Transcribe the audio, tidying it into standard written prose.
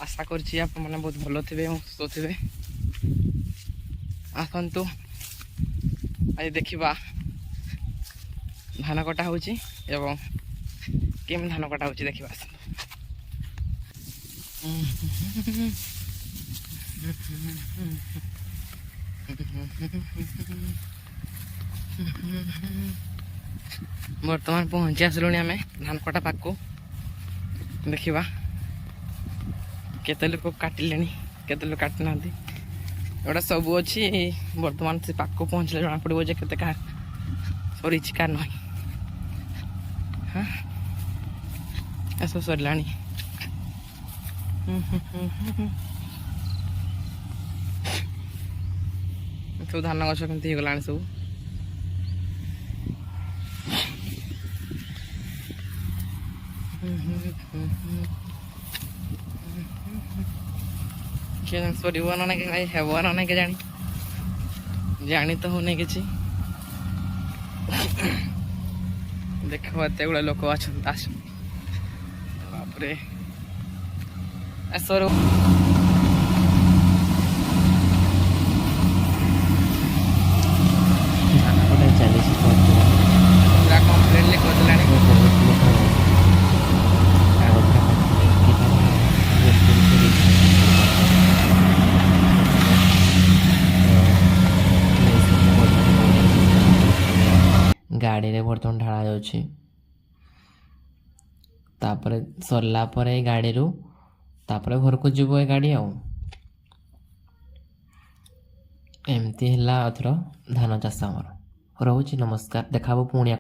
आशा करछि आपण माने बहुत भलो थिबे सुस्थ थिबे। आसंतु आज देखिबा धान कटा होछि एवं केम धान कटा होछि देखिबा। बर्तमान पहुंची आसलुनी आम धान कटा पाक को देखा केते लोक काटिले केते लोक काटी ना एटा सब अच्छी बर्तमान से पाक को पहुँचले जना पड़ो जे केते का सरी का ना हाँ सब सरला सब धान गछ केमती हो गला सब सर ना हेब ना के जानी तो होने किसी देख एत गुड़ा लोक अच्छा बापरे सर कम्प्लेन करदेला गाड़ी रे बर्तन ढाला जाउछि तापरे सरला परे गाड़ी रु तापरे घर को जीवो ए गाड़ी आउ एमती हला अथर धान चाष हमर रहउछि। नमस्कार देखाबो पुणी।